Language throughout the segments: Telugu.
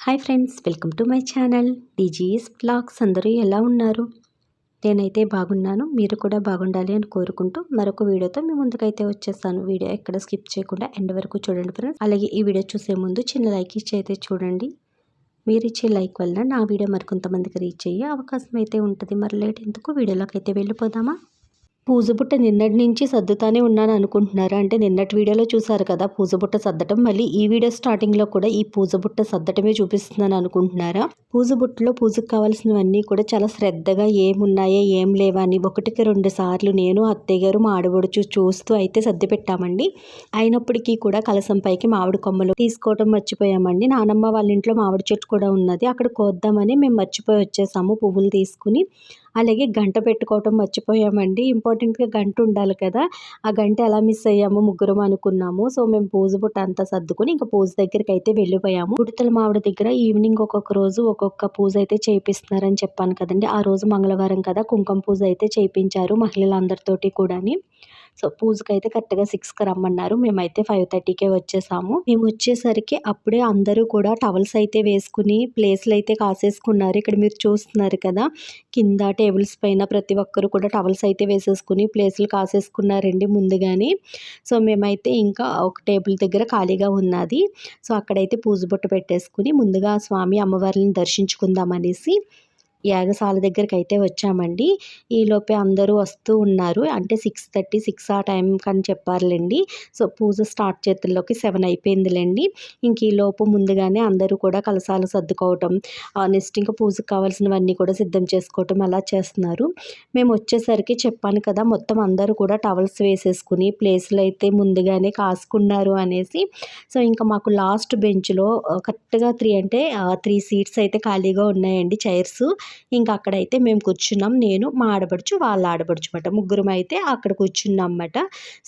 Hi friends, welcome to my channel DGS vlogs. అందరూ ఎలా ఉన్నారు? నేనైతే బాగున్నాను. మీరు కూడా బాగుండాలి అని కోరుకుంటూ మరొక వీడియోతో మీ ముందుకైతే వచ్చేస్తాను. వీడియో ఎక్కడ స్కిప్ చేయకుండా ఎండ్ వరకు చూడండి ఫ్రెండ్స్. అలాగే ఈ వీడియో చూసే ముందు చిన్న లైక్ ఇచ్చి అయితే చూడండి. మీరు ఇచ్చే లైక్ వల్ల నా వీడియో మరికొంతమందికి రీచ్ అయ్యే అవకాశం అయితే ఉంటుంది. మరి లేట్ ఎందుకు, వీడియోలోకి అయితే వెళ్ళిపోదామా? పూజబుట్ట నిన్నటి నుంచి సర్దుతానే ఉన్నాను అనుకుంటున్నారా? అంటే నిన్నటి వీడియోలో చూసారు కదా పూజబుట్ట సర్దటం. మళ్ళీ ఈ వీడియో స్టార్టింగ్లో కూడా ఈ పూజబుట్ట సర్దటమే చూపిస్తున్నాను అనుకుంటున్నారా? పూజబుట్టలో పూజకు కావాల్సినవన్నీ కూడా చాలా శ్రద్ధగా ఏమున్నాయో ఏం లేవా అని ఒకటికి 2 సార్లు నేను, అత్తయ్య గారు, మా ఆడబడుచు చూస్తూ అయితే సర్ది పెట్టామండి. అయినప్పటికీ కూడా కలసం పైకి మామిడి కొమ్మలు తీసుకోవటం మర్చిపోయామండి. నానమ్మ వాళ్ళ ఇంట్లో మామిడి చెట్టు కూడా ఉన్నది, అక్కడ కోద్దామని మేము మర్చిపోయి వచ్చేసాము పువ్వులు తీసుకుని. అలాగే గంట పెట్టుకోవటం మర్చిపోయామండి. ఇంపార్టెంట్గా గంట ఉండాలి కదా, ఆ గంట ఎలా మిస్ అయ్యాము ముగ్గురం అనుకున్నాము. సో మేము పూజ బుట్ట అంతా సర్దుకుని ఇంకా పూజ దగ్గరికి అయితే వెళ్ళిపోయాము. ఉడతల మామిడి దగ్గర ఈవినింగ్ ఒక్కొక్క రోజు ఒక్కొక్క పూజ అయితే చేపిస్తున్నారని చెప్పాను కదండి. ఆ రోజు మంగళవారం కదా, కుంకుమ పూజ అయితే చేయించారు మహిళలందరితోటి కూడాని. సో పూజకైతే కరెక్ట్గా 6కి రమ్మన్నారు. మేమైతే 5:30కే వచ్చేసాము. మేము వచ్చేసరికి అప్పుడే అందరూ కూడా టవల్స్ అయితే వేసుకుని ప్లేస్లు అయితే కాసేసుకున్నారు. ఇక్కడ మీరు చూస్తున్నారు కదా, కింద టేబుల్స్ పైన ప్రతి ఒక్కరు కూడా టవల్స్ అయితే వేసేసుకుని ప్లేస్లు కాసేసుకున్నారండి ముందుగానే. సో మేమైతే ఇంకా ఒక టేబుల్ దగ్గర ఖాళీగా ఉన్నది. సో అక్కడైతే పూజ బొట్టు పెట్టేసుకుని ముందుగా స్వామి అమ్మవారిని దర్శించుకుందాం అనేసి యాగశాల దగ్గరికి అయితే వచ్చామండి. ఈలోపే అందరూ వస్తూ ఉన్నారు. అంటే 6:30, 6 ఆ టైం కని చెప్పారులేండి. సో పూజ స్టార్ట్ చేతుల్లోకి 7 అయిపోయిందిలేండి. ఇంక ఈలోపు ముందుగానే అందరూ కూడా కలశాలు సర్దుకోవటం, నెక్స్ట్ ఇంకా పూజకు కావాల్సినవన్నీ కూడా సిద్ధం చేసుకోవటం అలా చేస్తున్నారు. మేము వచ్చేసరికి చెప్పాను కదా, మొత్తం అందరూ కూడా టవల్స్ వేసేసుకుని ప్లేస్లు అయితే ముందుగానే కాసుకున్నారు అనేసి. సో ఇంకా మాకు లాస్ట్ బెంచ్లో కరెక్ట్గా 3 సీట్స్ అయితే ఖాళీగా ఉన్నాయండి, చైర్స్. ఇంకా అక్కడైతే మేము కూర్చున్నాం. నేను, మా ఆడపడుచు, వాళ్ళ ఆడపడుచు మాట, ముగ్గురం అయితే అక్కడ కూర్చున్నాం అన్నమాట.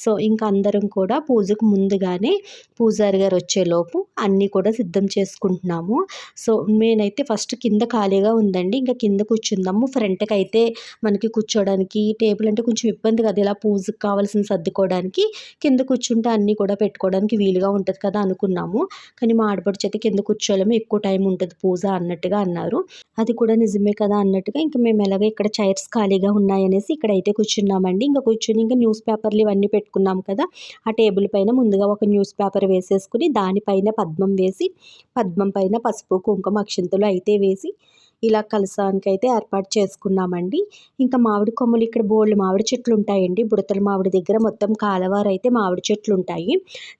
సో ఇంకా అందరం కూడా పూజకు ముందుగానే పూజారి గారు వచ్చేలోపు అన్నీ కూడా సిద్ధం చేసుకుంటున్నాము. సో నేనైతే ఫస్ట్ కింద ఖాళీగా ఉందండి, ఇంకా కింద కూర్చుందాము. ఫ్రంట్కి అయితే మనకి కూర్చోడానికి టేబుల్ అంటే కొంచెం ఇబ్బంది కదా, ఇలా పూజకు కావాల్సిన సర్దుకోవడానికి. కింద కూర్చుంటే అన్నీ కూడా పెట్టుకోవడానికి వీలుగా ఉంటుంది కదా అనుకున్నాము. కానీ మా ఆడపడుచు అయితే కింద కూర్చోలేము, ఎక్కువ టైం ఉంటుంది పూజ అన్నట్టుగా అన్నారు. అది కూడా నిజమే కదా అన్నట్టుగా ఇంకా మేము ఎలాగో ఇక్కడ చైర్స్ ఖాళీగా ఉన్నాయనేసి ఇక్కడైతే కూర్చున్నామండి. ఇంకా కూర్చుని ఇంకా న్యూస్ పేపర్లు ఇవన్నీ పెట్టుకున్నాం కదా, ఆ టేబుల్ పైన ముందుగా ఒక న్యూస్ పేపర్ వేసేసుకుని దానిపైన పద్మం వేసి, పద్మం పైన పసుపు, కుంకుమ, అక్షింతలు అయితే వేసి ఇలా కలసానికైతే ఏర్పాటు చేసుకున్నామండి. ఇంకా మామిడి కొమ్మలు ఇక్కడ బోల్డ్ మామిడి చెట్లు ఉంటాయండి. బుడతల మామిడి దగ్గర మొత్తం కాలవారు అయితే మామిడి చెట్లు ఉంటాయి.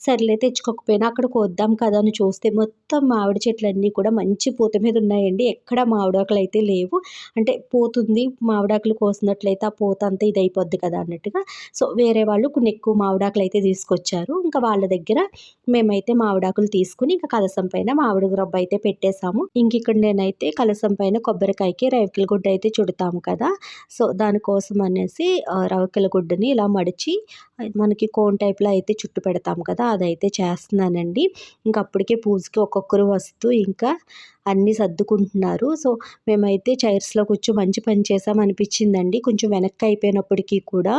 సర్లే తెచ్చుకోకపోయినా అక్కడ కోద్దాం కదా అని చూస్తే మొత్తం మామిడి చెట్లన్నీ కూడా మంచి పూత మీద ఉన్నాయండి. ఎక్కడ మామిడాకులు అయితే లేవు. అంటే పోతుంది, మామిడాకులు కోసినట్లయితే ఆ పూత అంతా ఇది అయిపోద్ది కదా అన్నట్టుగా. సో వేరే వాళ్ళు కొన్ని ఎక్కువ మామిడాకులు అయితే తీసుకొచ్చారు. ఇంకా వాళ్ళ దగ్గర మేమైతే మామిడాకులు తీసుకుని ఇంకా కలసం పైన మామిడి రవ్వ అయితే పెట్టేశాము. ఇంక ఇక్కడ నేనైతే కలసం పైన కొబ్బరికాయకి రవికిల గుడ్డ అయితే చుడతాము కదా, సో దానికోసం అనేసి రవికిల గుడ్డని ఇలా మడిచి మనకి కోన్ టైప్లో అయితే చుట్టు పెడతాం కదా, అదైతే చేస్తున్నానండి. ఇంకా అప్పటికే పూజకి ఒక్కొక్కరు వస్తూ ఇంకా అన్నీ సర్దుకుంటున్నారు. సో మేమైతే చైర్స్లో కూర్చో మంచి పని చేసాం అనిపించిందండి. కొంచెం వెనక్కి అయిపోయినప్పటికీ కూడా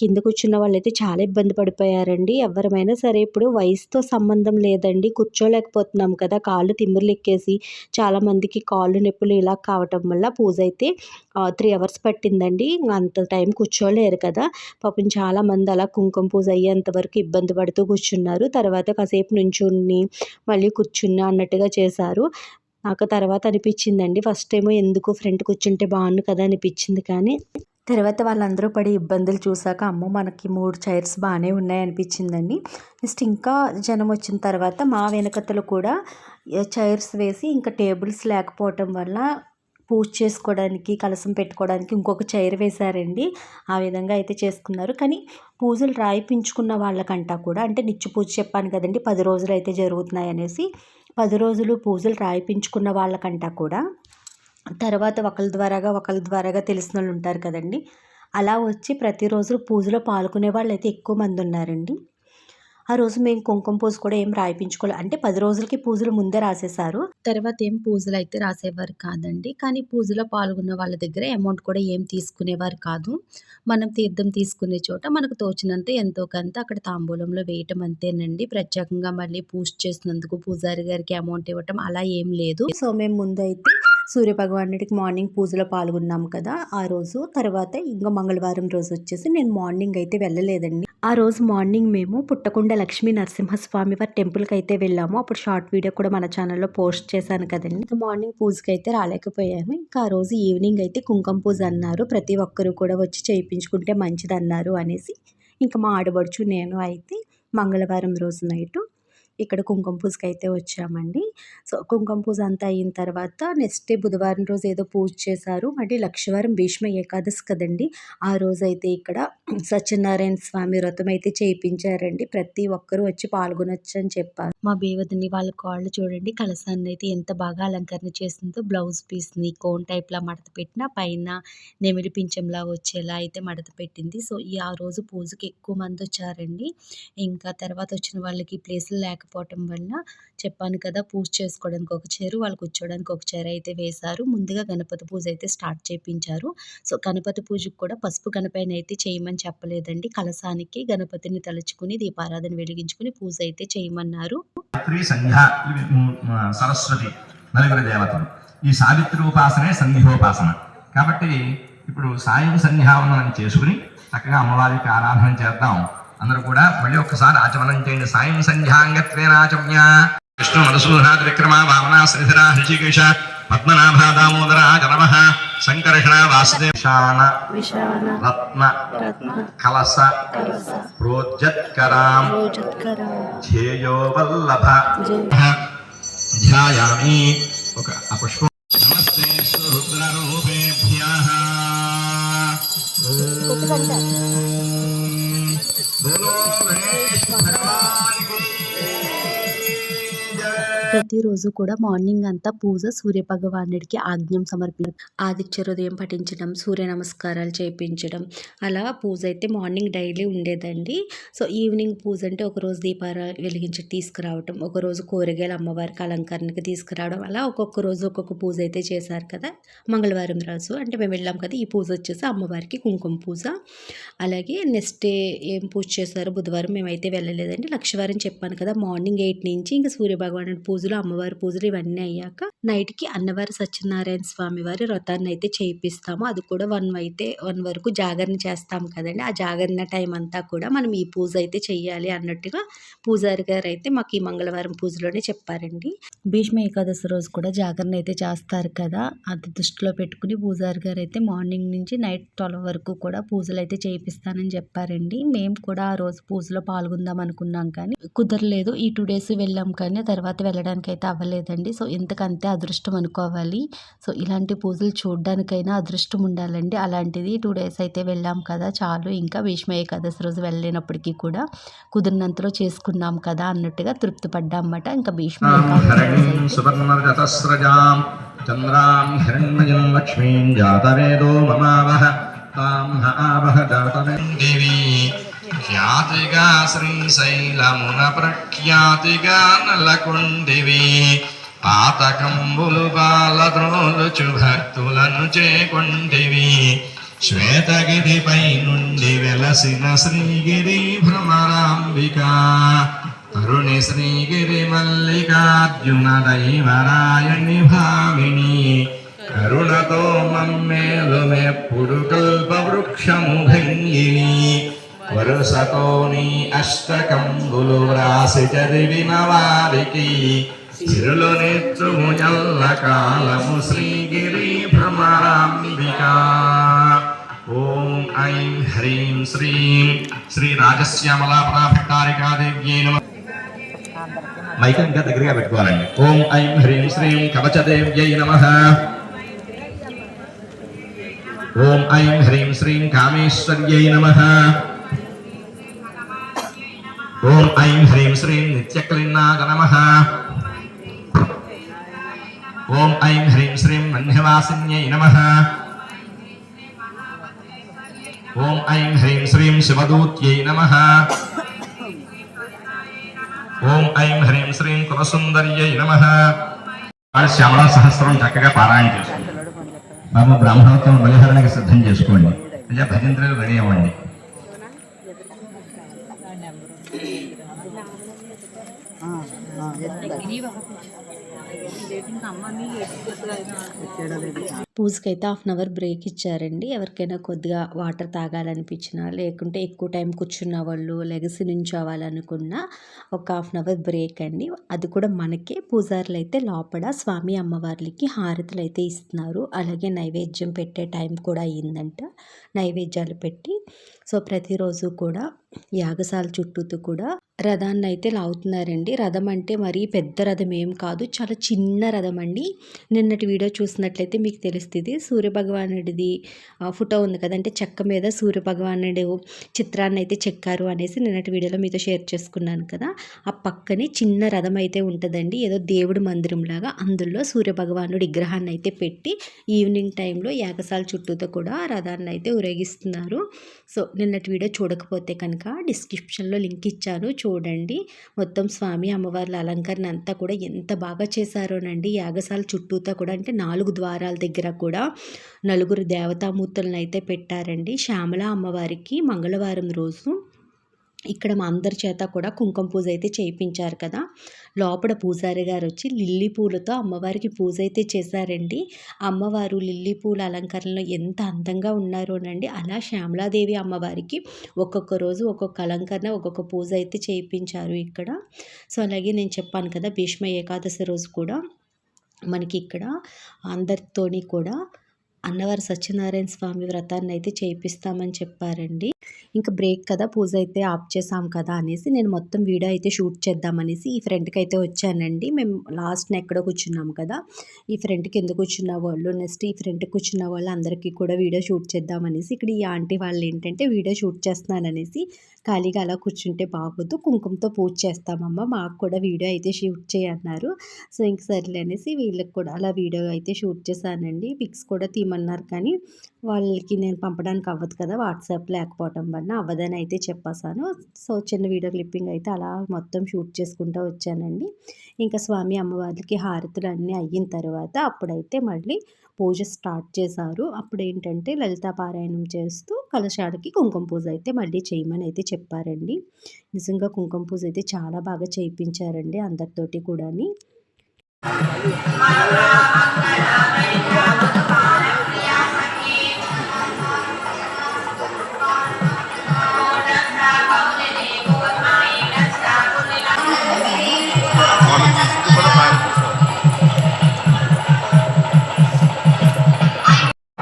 కింద కూర్చున్న వాళ్ళైతే చాలా ఇబ్బంది పడిపోయారండి. ఎవరమైనా సరే ఇప్పుడు వయసుతో సంబంధం లేదండి, కూర్చోలేకపోతున్నాం కదా, కాళ్ళు తిమ్మిర్లు ఎక్కేసి చాలామందికి కాళ్ళు నొప్పులు ఇలా కావటం వల్ల పూజ అయితే 3 అవర్స్ పట్టిందండి. అంత టైం కూర్చోలేరు కదా. పాపం చాలామంది అలా కుంకుమ పూజ అయ్యేంత వరకు ఇబ్బంది పడుతూ కూర్చున్నారు. తర్వాత కాసేపు నుంచుని మళ్ళీ కూర్చుని అన్నట్టుగా చేశారు. నాకు తర్వాత అనిపించిందండి, ఫస్ట్ ఏమో ఎందుకు ఫ్రంట్ కూర్చుంటే బాగుండు కదా అనిపించింది. కానీ తర్వాత వాళ్ళందరూ పడే ఇబ్బందులు చూసాక అమ్మో మనకి 3 చైర్స్ బాగానే ఉన్నాయి అనిపించిందండి. నెక్స్ట్ ఇంకా జనం వచ్చిన తర్వాత మా వెనకతలు కూడా చైర్స్ వేసి ఇంకా టేబుల్స్ లేకపోవటం వల్ల పూజ చేసుకోవడానికి, కలసం పెట్టుకోవడానికి ఇంకొక చైర్ వేశారండి. ఆ విధంగా అయితే చేసుకున్నారు. కానీ పూజలు రాయిపించుకున్న వాళ్ళకంటా కూడా, అంటే నిత్య పూజ చెప్పాను కదండి 10 రోజులు అయితే జరుగుతున్నాయి అనేసి, 10 రోజులు పూజలు రాయిపించుకున్న వాళ్ళకంటా కూడా తర్వాత ఒకళ్ళ ద్వారాగా తెలిసిన వాళ్ళు ఉంటారు కదండి, అలా వచ్చి ప్రతిరోజు పూజలో పాల్గొనే వాళ్ళు అయితే ఎక్కువ మంది ఉన్నారండి. ఆ రోజు మేము కుంకుమ పూజ కూడా ఏం రాయించుకోలేదు. అంటే 10 రోజులకి పూజలు ముందే రాసేసారు. తర్వాత ఏం పూజలు అయితే రాసేవారు కాదండి. కానీ పూజలో పాల్గొన్న వాళ్ళ దగ్గర అమౌంట్ కూడా ఏం తీసుకునేవారు కాదు. మనం తీర్థం తీసుకునే చోట మనకు తోచినంత ఎంతో కొంత అక్కడ తాంబూలంలో వేయటం అంతేనండి. ప్రత్యేకంగా మళ్ళీ పూజ చేసినందుకు పూజారి గారికి అమౌంట్ ఇవ్వటం అలా ఏం లేదు. సో మేము ముందైతే సూర్యభగవానుడికి మార్నింగ్ పూజలో పాల్గొన్నాం కదా ఆ రోజు. తర్వాత ఇంకా మంగళవారం రోజు వచ్చేసి నేను మార్నింగ్ అయితే వెళ్ళలేదండి. ఆ రోజు మార్నింగ్ మేము పుట్టకొండ లక్ష్మీ నరసింహస్వామి వారి టెంపుల్కి అయితే వెళ్ళాము. అప్పుడు షార్ట్ వీడియో కూడా మన ఛానల్లో పోస్ట్ చేశాను కదండి. ఇంకా మార్నింగ్ పూజకి అయితే రాలేకపోయాను. ఇంకా ఆ రోజు ఈవినింగ్ అయితే కుంకుమ పూజ అన్నారు. ప్రతి ఒక్కరు కూడా వచ్చి చేయించుకుంటే మంచిది అన్నారు అనేసి ఇంకా మా ఆడబడుచు నేను అయితే మంగళవారం రోజు నైటు ఇక్కడ కుంకుమ పూజకి అయితే వచ్చామండి. సో కుంకుమ పూజ అంతా అయిన తర్వాత నెక్స్ట్ డే బుధవారం రోజు ఏదో పూజ చేశారు. మళ్ళీ లక్షవారం భీష్మ ఏకాదశి కదండి. ఆ రోజైతే ఇక్కడ సత్యనారాయణ స్వామి వ్రతం అయితే చేయించారండి. ప్రతి ఒక్కరూ వచ్చి పాల్గొనొచ్చు అని చెప్పారు. మా బేవదిని వాళ్ళ కాళ్ళు చూడండి, కలసాన్ని అయితే ఎంత బాగా అలంకరణ చేసిందో. బ్లౌజ్ పీస్ని కోన్ టైప్లా మడత పెట్టిన పైన నెమిలి పింఛంలా వచ్చేలా అయితే మడత పెట్టింది. సో ఆ రోజు పూజకి ఎక్కువ మంది వచ్చారండి. ఇంకా తర్వాత వచ్చిన వాళ్ళకి ప్లేసులు లేకపోవటం వల్ల చెప్పాను కదా, పూజ చేసుకోవడానికి ఒక చైరు, వాళ్ళు కూర్చోవడానికి ఒక చైర్ అయితే వేశారు. ముందుగా గణపతి పూజ అయితే స్టార్ట్ చేయించారు. సో గణపతి పూజకు కూడా పసుపు గణపతిని అయితే చేయమని చెప్పలేదండి. కలసానికి గణపతిని తలుచుకుని దీపారాధన వెలిగించుకుని పూజ అయితే చేయమన్నారు. సరస్వతి నలుగురు దేవతలు. ఈ సావిత్రి ఉపాసనే సంధ్యోపాసన. కాబట్టి ఇప్పుడు సాయం సంధ్యావనం చేసుకుని చక్కగా అమ్మవారికి ఆరాధన చేద్దాం. అందరూ కూడా మళ్ళీ ఒక్కసారి ఆచమనం చేయండి. సాయం సంధ్యాంగత్వేనాచమ్య విష్ణు మధుసూదనాథ విక్రమ వామన శ్రీధర హృషికేశ పద్మనాభ దామోదర జనమ సంకర్షణ వాసుదేశాన రత్న కలస ప్రోజ్జత్కరాం ధ్యేయో వల్లభ ధ్యాయామి. ఒక పుష్పం. నమస్తే రుద్రరూపేభ్యః. ప్రతిరోజు కూడా మార్నింగ్ అంతా పూజ సూర్యభగవానుడికి ఆజ్ఞం ఆదిత్య హృదయం పఠించడం, సూర్య నమస్కారాలు చేయించడం, అలా పూజ అయితే మార్నింగ్ డైలీ ఉండేదండి. సో ఈవినింగ్ పూజ అంటే ఒకరోజు దీపారాలు వెలిగించి తీసుకురావటం, ఒకరోజు కూరగాయలు అమ్మవారికి అలంకరణకి తీసుకురావడం, అలా ఒక్కొక్క రోజు ఒక్కొక్క పూజ అయితే చేశారు కదా. మంగళవారం రోజు అంటే మేము వెళ్ళాం కదా, ఈ పూజ వచ్చేసి అమ్మవారికి కుంకుమ పూజ. అలాగే నెక్స్ట్ డే ఏం పూజ చేశారు బుధవారం మేమైతే వెళ్ళలేదండి. లక్షవారం చెప్పాను కదా, మార్నింగ్ 8 నుంచి ఇంకా సూర్యభగవానుడి పూజలు, అమ్మవారి పూజలు ఇవన్నీ అయ్యాక నైట్కి అన్నవారి సత్యనారాయణ స్వామి వారి వ్రతాన్ని అయితే చేయిస్తాము. అది కూడా 1 వరకు జాగరణ చేస్తాం కదండి. ఆ జాగరణ టైం అంతా కూడా మనం ఈ పూజ అయితే చెయ్యాలి అన్నట్టుగా పూజారి గారు అయితే మాకు ఈ మంగళవారం పూజలోనే చెప్పారండి. భీష్మ ఏకాదశి రోజు కూడా జాగరణ అయితే చేస్తారు కదా, అది దృష్టిలో పెట్టుకుని పూజారి గారు అయితే మార్నింగ్ నుంచి నైట్ 12 వరకు కూడా పూజలు అయితే చేయిస్తానని చెప్పారండి. మేము కూడా ఆ రోజు పూజలో పాల్గొందాం అనుకున్నాం కానీ కుదరలేదు. ఈ 2 days వెళ్ళాం కానీ తర్వాత వెళ్ళడానికి అయితే అవ్వలేదండి. సో ఇంతకంతే అదృష్టం అనుకోవాలి. సో ఇలాంటి పూజలు చూడడానికైనా అదృష్టం ఉండాలండి. అలాంటిది 2 days అయితే వెళ్ళాం కదా చాలు. ఇంకా భీష్మ ఏకాదశి రోజు వెళ్ళలేనప్పటికీ కూడా కుదిరినంతలో చేసుకున్నాం కదా అన్నట్టుగా తృప్తి పడ్డామన్నమాట. ఇంకా భీష్మ చంద్రాం హిరణ్మయం లక్ష్మీం జాతవేదో మమావహ తాం ఆవహ జాతవేదేవి ఖ్యాతిగా శ్రీశైలమున ప్రఖ్యాతిగా నలకొండివి పాతకంబులు బాలద్రోలుచు భక్తులను చేకొండివి శ్వేతగిరిపై నుండి వెలసిన శ్రీగిరి భ్రమరాంబిక తరుణి శ్రీగిరి మల్లికార్జున దైవరాయణి భామిని కరుణతో మమ్మేలుమెప్పుడు కల్పవృక్షము భంగిని వరుసతో నీ అష్టకంబులు వ్రాసి చదివిన వారికి చిరులు నెచ్చుము ఎల్ల కాలము శ్రీగిరి భ్రమరాంబిక. ఓం ఐం హ్రీం శ్రీం శ్రీ రాజశ్యామలా భట్టారికాదేవ్యై నమః. మైక్ ఇంకా దగ్గరగా పెట్టుకోవాలండి. ఓం ఐం హ్రీం శ్రీం కవచదేవ్యై నమః. ఓం ఐం హ్రీం శ్రీం కామేశ్వర్యై నమః. ఓం ఐం హ్రీం శ్రీం నిత్యక్లిన్నాగ నమః. ఓం ఐం హ్రీం శ్రీం మన్యవాసిన్యై నమః. ఓం ఐం హ్రీం శ్రీం శివదూత్యై నమః. ఓం ఐం హ్రీం శ్రీం కులసుందర్యై నమః. శ్యామలా సహస్రం చక్కగా పారాయణ చేసుకోండి. బాబు బ్రాహ్మణోత్సవం బలిహరణకి సిద్ధం చేసుకోండి. అయ్యా భజంత్రులు రెడీ అవ్వండి. పూజకైతే 1/2 అవర్ బ్రేక్ ఇచ్చారండి. ఎవరికైనా కొద్దిగా వాటర్ తాగాలనిపించినా, లేకుంటే ఎక్కువ టైం కూర్చున్న వాళ్ళు లెగసి నుంచోవాలనుకున్నా ఒక 1/2 అవర్ బ్రేక్ అండి. అది కూడా మనకే. పూజారులు అయితే లోపల స్వామి అమ్మవార్లకి హారతులు అయితే ఇస్తున్నారు. అలాగే నైవేద్యం పెట్టే టైం కూడా అయ్యిందంట. నైవేద్యాలు పెట్టి సో ప్రతిరోజు కూడా యాగశాల చుట్టూతో కూడా రథాన్ని అయితే లాగుతున్నారండి. రథం అంటే మరీ పెద్ద రథం ఏం కాదు, చాలా చిన్న రథం అండి. నిన్నటి వీడియో చూసినట్లయితే మీకు తెలుస్తుంది. సూర్యభగవానుడిది ఫోటో ఉంది కదా, అంటే చెక్క మీద సూర్యభగవానుడు చిత్రాన్ని అయితే చెక్కారు అనేసి నిన్నటి వీడియోలో మీతో షేర్ చేసుకున్నాను కదా. ఆ పక్కనే చిన్న రథం అయితే ఉంటుందండి, ఏదో దేవుడి మందిరం లాగా. అందులో సూర్యభగవానుడి విగ్రహాన్ని అయితే పెట్టి ఈవినింగ్ టైంలో యాగశాల చుట్టూతో కూడా రథాన్ని అయితే ఊరేగిస్తున్నారు. సో నిన్నటి వీడియో చూడకపోతే కనుక డిస్క్రిప్షన్లో లింక్ ఇచ్చాను, చూడండి. మొత్తం స్వామి అమ్మవార్ల అలంకరణ అంతా కూడా ఎంత బాగా చేశారోనండి. యాగశాల చుట్టూతో కూడా, అంటే 4 ద్వారాల దగ్గర కూడా 4 దేవతామూర్తులను అయితే పెట్టారండి. శ్యామల అమ్మవారికి మంగళవారం రోజు ఇక్కడ మా అందరి చేత కూడా కుంకుమ పూజ అయితే చేయించారు కదా. లోపల పూజారి గారు వచ్చి లిల్లీ పూలతో అమ్మవారికి పూజ అయితే చేశారండి. అమ్మవారు లిల్లీ పూల అలంకరణలో ఎంత అందంగా ఉన్నారోనండి. అలా శ్యామలాదేవి అమ్మవారికి ఒక్కొక్క రోజు ఒక్కొక్క అలంకరణ, ఒక్కొక్క పూజ అయితే చేయించారు ఇక్కడ. సో అలాగే నేను చెప్పాను కదా, భీష్మ ఏకాదశి రోజు కూడా మనకి ఇక్కడ అందరితోని కూడా అన్నవరం సత్యనారాయణ స్వామి వ్రతాన్ని అయితే చేయిస్తామని చెప్పారండి. ఇంకా బ్రేక్ కదా, పూజ అయితే ఆఫ్ చేసాం కదా అనేసి నేను మొత్తం వీడియో అయితే షూట్ చేద్దామనేసి ఈ ఫ్రంట్కి అయితే వచ్చానండి. మేము లాస్ట్ని ఎక్కడో కూర్చున్నాం కదా, ఈ ఫ్రంట్కి ఎందుకు కూర్చున్న వాళ్ళు, నెక్స్ట్ ఈ ఫ్రంట్కి కూర్చున్న వాళ్ళు అందరికీ కూడా వీడియో షూట్ చేద్దామనేసి, ఇక్కడ ఈ ఆంటీ వాళ్ళు ఏంటంటే వీడియో షూట్ చేస్తున్నాననేసి ఖాళీగా అలా కూర్చుంటే బాగోదు, కుంకుమతో పూజ చేస్తామమ్మ, మాకు కూడా వీడియో అయితే షూట్ చేయన్నారు. సో ఇంక సర్లే అనేసి వీళ్ళకి కూడా అలా వీడియో అయితే షూట్ చేశానండి. పిక్స్ కూడా తీయమన్నారు, కానీ వాళ్ళకి నేను పంపడానికి అవ్వదు కదా, వాట్సాప్ లేకపోవటం వల్ల అవ్వదని అయితే చెప్పేసాను. సో చిన్న వీడియో క్లిప్పింగ్ అయితే అలా మొత్తం షూట్ చేసుకుంటూ వచ్చానండి. ఇంకా స్వామి అమ్మవారికి హారతులు అన్నీ అయిన తర్వాత అప్పుడైతే మళ్ళీ పూజ స్టార్ట్ చేశారు. అప్పుడు ఏంటంటే లలితా పారాయణం చేస్తూ కలశాలకి కుంకుమ పూజ అయితే మళ్ళీ చేయమని అయితే చెప్పారండి. నిజంగా కుంకుమ పూజ అయితే చాలా బాగా చేయించారండి అందరితోటి కూడాని.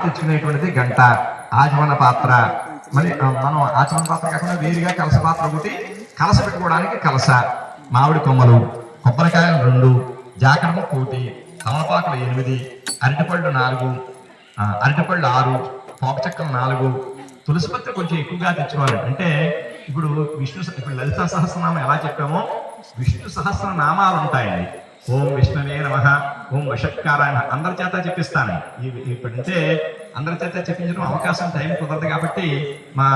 తెచ్చుకునేటువంటిది గంట, ఆచమన పాత్ర. మరి మనం ఆచమన పాత్ర కాకుండా వేరుగా కలస పాత్ర ఒకటి, కలస పెట్టుకోవడానికి కలస, మామిడి కొమ్మలు, కొబ్బరికాయలు 2, జాకరము 1, తమలపాకులు 8, అరటిపళ్ళు 4, అరటిపళ్ళు 6, పోక చెక్కలు 4, తులసిపత్రి కొంచెం ఎక్కువగా తెచ్చుకోవాలి. అంటే ఇప్పుడు ఇప్పుడు లలితా సహస్రనామం ఎలా చెప్పామో విష్ణు సహస్రనామాలు ఉంటాయండి. ఓం విష్ణువే నమః, ఓం వషట్కారాయ అందరి చేత చెప్పిస్తాను. ఇప్పటి నుంచే అందరి చేత చెప్పించడం అవకాశం టైం కుదరదు కాబట్టి మా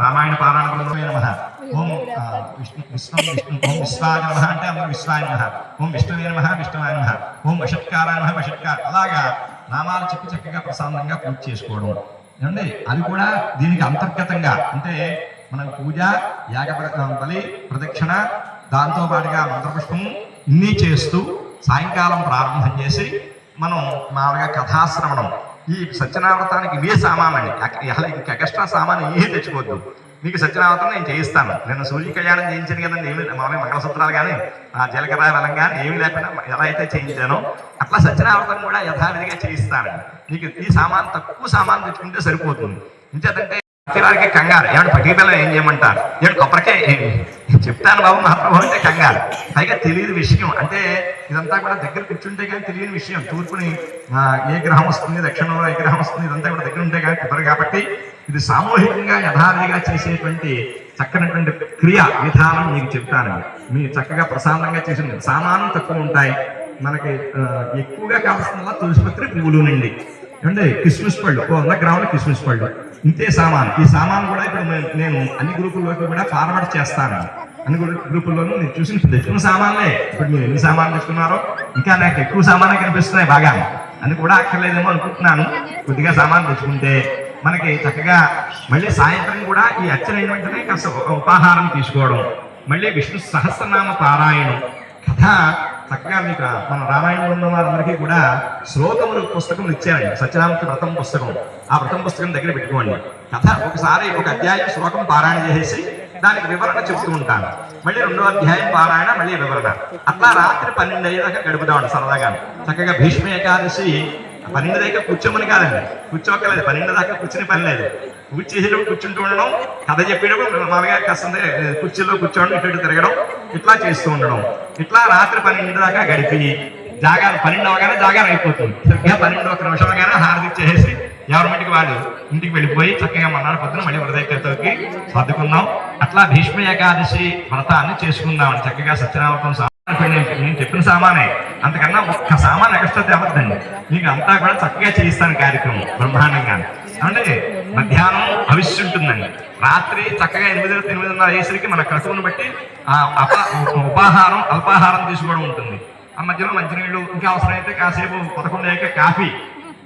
రామాయణ పారాయణ నమః, ఓం ఓం విశ్వాయ నమః అంటే అందరూ విశ్వాయ నమః, ఓం విష్ణువే నమః విష్ణువాయ నమః, ఓం వషట్కారాయ నమః వషట్కార, అలాగా నామాలు చెప్పి చక్కగా ప్రశాంతంగా పూజ చేసుకోవడం ఏమండి. అది కూడా దీనికి అంతర్గతంగా, అంటే మన పూజ, యాగ బలి, ప్రదక్షిణ, దాంతో పాటుగా మంత్రపుష్పము ఇన్ని చేస్తూ సాయంకాలం ప్రారంభం చేసి మనం మామూలుగా కథాశ్రవణం. ఈ సత్యనారాయణానికి ఇవే సామానండి, ఇంకా ఎక్స్ట్రా సామాన్ ఏం తెచ్చుకోవద్దు. మీకు సత్యనారాయణ నేను చేయిస్తాను. నేను సూర్య కళ్యాణం చేయించాను కదండి, ఏమి మామూలుగా మంగళసూత్రాలు కానీ జీలకర్ర బెల్లం కానీ ఏమి లేకుండా ఎలా అయితే చేయించానో అట్లా సత్యనారాయణ కూడా యథావిధిగా చేయిస్తాను. మీకు ఈ సామాన్ తక్కువ సామాన్ తెచ్చుకుంటే సరిపోతుంది. ఇంకేదంటే వారికి కంగారు, ఏమంటే పట్టి బెల్లం ఏం చేయమంటారు, ఏమిటి కొబ్బరికాయ చెప్తాను బాబు మహాప్రభు అంటే కంగారు. పైగా తెలియని విషయం, అంటే ఇదంతా కూడా దగ్గర కూర్చుంటే కానీ తెలియని విషయం. తూర్పుని ఏ గ్రహం వస్తుంది, దక్షిణంలో ఏ గ్రహం వస్తుంది, ఇదంతా కూడా దగ్గర ఉంటే కానీ కుదరదు. కాబట్టి ఇది సామూహికంగా యథావిధిగా చేసేటువంటి చక్కనటువంటి క్రియ విధానం మీకు చెప్తాను. మీరు చక్కగా ప్రశాంతంగా చేసింది. సామాను తక్కువ ఉంటాయి, మనకి ఎక్కువగా కావాల్సిన తులసిపత్రి పువ్వులు నుండి అంటే కిస్మిస్ పళ్ళు 100 గ్రాముల కిస్మిస్ పళ్ళు, ఇంతే సామాన్. ఈ సామాన్ కూడా ఇప్పుడు నేను అన్ని గ్రూపుల్లోకి కూడా ఫార్వర్డ్ చేస్తాను. అన్ని గ్రూపుల్లోనూ నేను చూసి తెచ్చుకున్న సామాన్లే. ఇప్పుడు మీరు ఎన్ని సామాన్లు తెచ్చుకున్నారో ఇంకా నాకు ఎక్కువ సామాన్లు కనిపిస్తున్నాయి బాగా. అని కూడా అక్కర్లేదేమో అనుకుంటున్నాను. కొద్దిగా సామాన్లు తెచ్చుకుంటే మనకి చక్కగా మళ్ళీ సాయంత్రం కూడా ఈ అర్చన అయిన వెంటనే కాస్త ఉపాహారం తీసుకోవడం, మళ్ళీ విష్ణు సహస్రనామ పారాయణం కథ చక్కగా మీకు మన రామాయణంలో ఉన్న వారందరికీ కూడా శ్లోకములు పుస్తకములు ఇచ్చారండి. సత్యనారాయణ వ్రతం పుస్తకం, ఆ వ్రతం పుస్తకం దగ్గర పెట్టుకోండి. కథ ఒకసారి ఒక అధ్యాయం శ్లోకం పారాయణ చేసేసి దానికి వివరణ చెప్తూ ఉంటాను. మళ్ళీ రెండో అధ్యాయం పారాయణ, మళ్ళీ వివరణ. అట్లా రాత్రి 12 అయ్యేదాకా గడుపుతామండి సరదాగా. చక్కగా భీష్మ ఏకాదశి 12 దాకా కూర్చోమని కాదండి, కూర్చోకలేదు. 12 దాకా కూర్చుని పని లేదు. పూజ చేసేటప్పుడు కూర్చుంటూ ఉండడం, కథ చెప్పేటప్పుడు మామూలుగా కాస్త కుర్చీలో కూర్చోవడం, ఇటు తిరగడం, ఇట్లా చేస్తూ ఉండడం. ఇట్లా రాత్రి 12 దాకా గడిపి జాగారం 12 అవగానే జాగారం అయిపోతుంది. సరిగ్గా 12 నిమిషం అవగానే హారతి చేసి ఎవరి వాళ్ళు ఇంటికి వెళ్ళిపోయి చక్కగా మన్నాడు పొద్దున మళ్ళీ హృదయతోకి సర్దుకుందాం. అట్లా భీష్మ ఏకాదశి వ్రతాన్ని చేసుకుందామని చక్కగా సత్యనారాయణ నేను చెప్పిన సామానే, అంతకన్నా ఒక్క సామాన్ ఎక్స్ట్రా తేవద్దండి. మీకు అంతా కూడా చక్కగా చేయిస్తాను కార్యక్రమం బ్రహ్మాండంగా. అంటే మధ్యాహ్నం భవిష్యత్తు ఉంటుందండి, రాత్రి చక్కగా 8-8:30 అయ్యేసరికి మన క్రతువును బట్టి ఉపాహారం అల్పాహారం తీసుకోవడం ఉంటుంది. ఆ మధ్యలో మంచినీళ్ళు, ఇంకా అవసరమైతే కాసేపు 11 అయ్యాక కాఫీ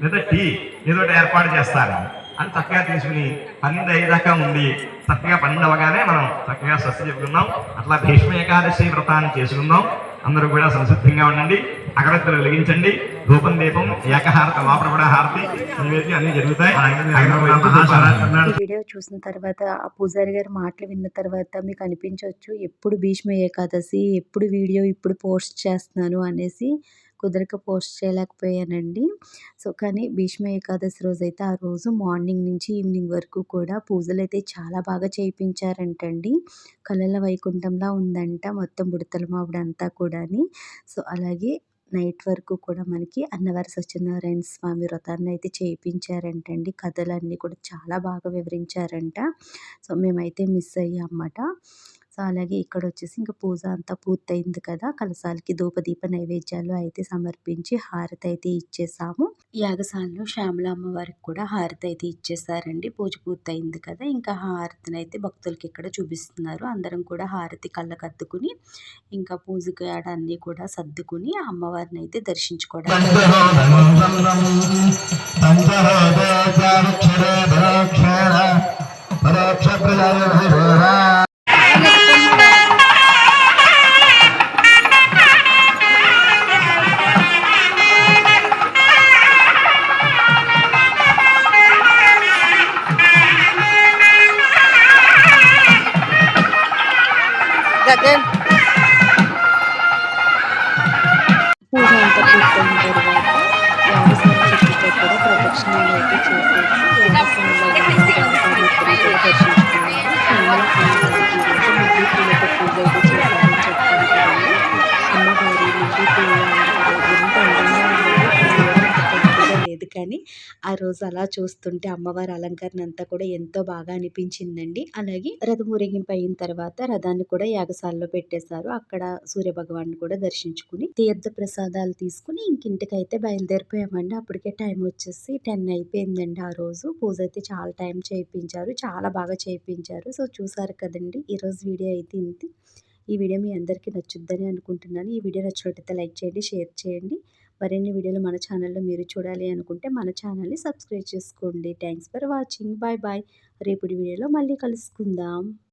లేదా టీ ఏదో ఏర్పాటు చేస్తారు. అది చక్కగా తీసుకుని 12 అయ్యేదాకా ఉండి చక్కగా 12 అవగానే మనం చక్కగా స్వస్తి చెప్పుకుందాం. అట్లా భీష్మ ఏకాదశి వ్రతాన్ని చేసుకుందాం. అందరూ కూడా సంసిద్ధంగా ఉండండి. అగరత్తులు వెలిగించండి, ధూపం దీపం ఏకహారత లోపల కూడా హారతి అన్ని జరుగుతాయి. ఈ వీడియో చూసిన తర్వాత ఆ పూజారి గారి మాటలు విన్న తర్వాత మీకు అనిపించవచ్చు ఎప్పుడు భీష్మ ఏకాదశి, ఎప్పుడు వీడియో ఇప్పుడు పోస్ట్ చేస్తున్నాను అనేసి. కుదరక పోస్ట్ చేయలేకపోయానండి. సో కానీ భీష్మ ఏకాదశి రోజైతే ఆ రోజు మార్నింగ్ నుంచి ఈవినింగ్ వరకు కూడా పూజలైతే చాలా బాగా చేయించారంటండి. కళల వైకుంఠంలా ఉందంట మొత్తం బుడతల మావిడంతా కూడాని. సో అలాగే నైట్ వరకు కూడా మనకి అన్నవర సత్యనారాయణ స్వామి వ్రతాన్ని అయితే చేయించారంటండి. కథలన్నీ కూడా చాలా బాగా వివరించారంట. సో మేమైతే మిస్ అయ్యామన్నమాట. సో అలాగే ఇక్కడ వచ్చేసి ఇంకా పూజ అంతా పూర్తయింది కదా, కలశాలకి ధూపదీప నైవేద్యాలు అయితే సమర్పించి హారతి అయితే ఇచ్చేసాము. యాగశాలలో శ్యామల అమ్మవారికి కూడా హారతి అయితే ఇచ్చేసారండి. పూజ పూర్తయింది కదా, ఇంకా హారతిని అయితే భక్తులకి ఇక్కడ చూపిస్తున్నారు. అందరం కూడా హారతి కళ్ళకద్దుకుని ఇంకా పూజకి అన్నీ కూడా సర్దుకుని అమ్మవారిని అయితే దర్శించుకోవడానికి పూజ అంతా పూర్తయిన తర్వాత యాగశాల చుట్టూ కూడా ప్రదక్షిణలు అయితే చేసేసి యాగశాలలో కూడా దర్శించుకున్నాము. పూలతో పూజ అయితే చేశారని చెప్పాను కదండి. అమ్మవారి నుండి పూల ఎంత అందంగా లేదు కానీ ఆ రోజు అలా చూస్తుంటే అమ్మవారి అలంకరణ అంతా కూడా ఎంతో బాగా అనిపించిందండి. అలాగే రథం ఊరేగింపు అయిన తర్వాత రథాన్ని కూడా యాగశాలలో పెట్టేశారు. అక్కడ సూర్య భగవాన్ని కూడా దర్శించుకుని తీర్థ ప్రసాదాలు తీసుకుని ఇంకింటికైతే బయలుదేరిపోయామండి. అప్పటికే టైం వచ్చేసి 10 అయిపోయిందండి. ఆ రోజు పూజ అయితే చాలా టైం చేయించారు, చాలా బాగా చేయించారు. సో చూసారు కదండి, ఈరోజు వీడియో అయితే ఇంతే. ఈ వీడియో మీ అందరికీ నచ్చుద్దని అనుకుంటున్నాను. ఈ వీడియో నచ్చినట్లయితే లైక్ చేయండి, షేర్ చేయండి. మరిన్ని వీడియోలు మన ఛానల్లో మీరు చూడాలి అనుకుంటే మన ఛానల్ని సబ్స్క్రైబ్ చేసుకోండి. Thanks for watching. Bye bye. రేపటి వీడియోలో మళ్ళీ కలుసుకుందాం.